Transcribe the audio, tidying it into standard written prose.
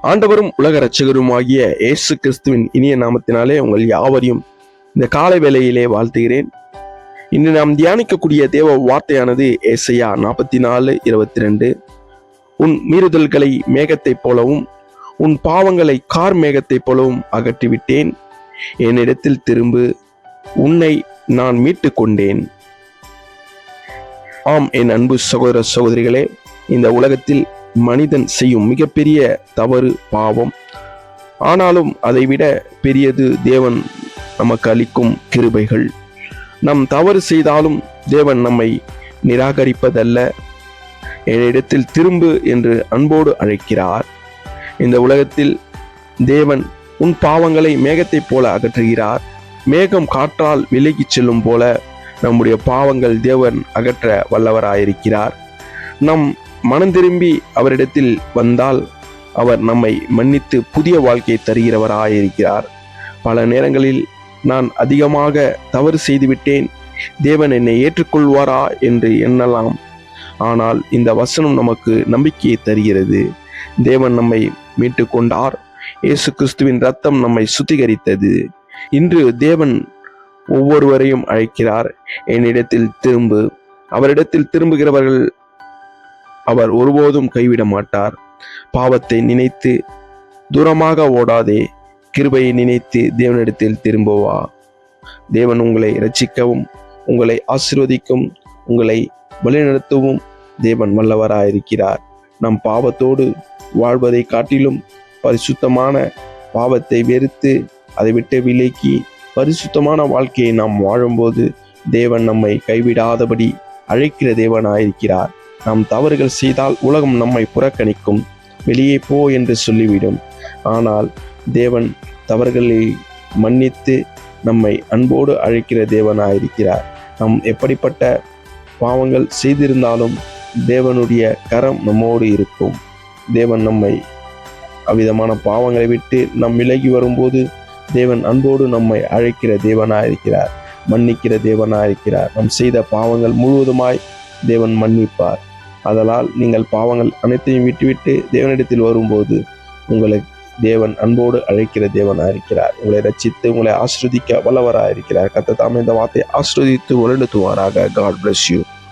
ஆண்டவரும் உலக இரட்சகருமாகிய இயேசு கிறிஸ்துவின் இனிய நாமத்தினாலே உங்கள் யாவரையும் இந்த காலை வேளையிலே வாழ்த்துகிறேன். இன்று நாம் தியானிக்கக்கூடிய தேவ வார்த்தையானது ஏசாயா 44:22. உன் மீறுதல்களை மேகத்தைப் போலவும் உன் பாவங்களை கார் மேகத்தைப் போலவும் அகற்றிவிட்டேன். என்னிடத்தில் திரும்பு, உன்னை நான் மீட்டு கொண்டேன். ஆம், என் அன்பு சகோதர சகோதரிகளே, இந்த உலகத்தில் மனிதன் செய்யும் மிகப்பெரிய தவறு பாவம். ஆனாலும் அதைவிட பெரியது தேவன் நமக்கு அளிக்கும் கிருபைகள். நம் தவறு செய்தாலும் தேவன் நம்மை நிராகரிப்பதல்ல, என்னிடத்தில் திரும்பு என்று அன்போடு அழைக்கிறார். இந்த உலகத்தில் தேவன் உன் பாவங்களை மேகத்தைப் போல அகற்றுகிறார். மேகம் காற்றால் விலகிச் செல்லும் போல நம்முடைய பாவங்கள் தேவன் அகற்ற வல்லவராயிருக்கிறார். நம் மனம் திரும்பி அவரிடத்தில் வந்தால் அவர் நம்மை மன்னித்து புதிய வாழ்க்கையை தருகிறவராயிருக்கிறார். பல நேரங்களில் நான் அதிகமாக தவறு செய்துவிட்டேன், தேவன் என்னை ஏற்றுக்கொள்வாரா என்று எண்ணலாம். ஆனால் இந்த வசனம் நமக்கு நம்பிக்கையை தருகிறது. தேவன் நம்மை மீட்டு கொண்டார். இயேசு கிறிஸ்துவின் இரத்தம் நம்மை சுத்திகரித்தது. இன்று தேவன் ஒவ்வொருவரையும் அழைக்கிறார், என்னிடத்தில் திரும்பு. அவரிடத்தில் திரும்புகிறவர்கள் அவர் ஒருபோதும் கைவிட மாட்டார். பாவத்தை நினைத்து தூரமாக ஓடாதே, கிருபையை நினைத்து தேவனிடத்தில் திரும்புவா. தேவன் உங்களை இரட்சிக்கவும் உங்களை ஆசீர்வதிக்கும் உங்களை வழிநடத்தவும் தேவன் வல்லவராயிருக்கிறார். நம் பாவத்தோடு வாழ்வதை காட்டிலும் பரிசுத்தமான பாவத்தை வெறுத்து அதை விட்டு விலக்கி பரிசுத்தமான வாழ்க்கையை நாம் வாழும்போது தேவன் நம்மை கைவிடாதபடி அழைக்கிற தேவனாயிருக்கிறார். நாம் தவறுகள் செய்தால் உலகம் நம்மை புறக்கணிக்கும், வெளியே போ என்று சொல்லிவிடும். ஆனால் தேவன் தவறுகளை மன்னித்து நம்மை அன்போடு அழைக்கிற தேவனாயிருக்கிறார். நாம் எப்படிப்பட்ட பாவங்கள் செய்திருந்தாலும் தேவனுடைய கரம் நம்மோடு இருக்கும். தேவன் நம்மை அவ்விதமான பாவங்களை விட்டு நம் விலகி வரும்போது தேவன் அன்போடு நம்மை அழைக்கிற தேவனாயிருக்கிறார், மன்னிக்கிற தேவனாயிருக்கிறார். நாம் செய்த பாவங்கள் முழுவதுமாய் தேவன் மன்னிப்பார். அதனால் நீங்கள் பாவங்கள் அனைத்தையும் விட்டுவிட்டு தேவனிடத்தில் வரும்போது உங்களை தேவன் அன்போடு அழைக்கிற தேவனாயிருக்கிறார். உங்களை ரட்சித்து உங்களை ஆசீர்வதிக்க வல்லவராயிருக்கிறார். கர்த்தர் தாமே இந்த வார்த்தையை ஆசீர்வதித்து வழிநடத்துவாராக. God bless you.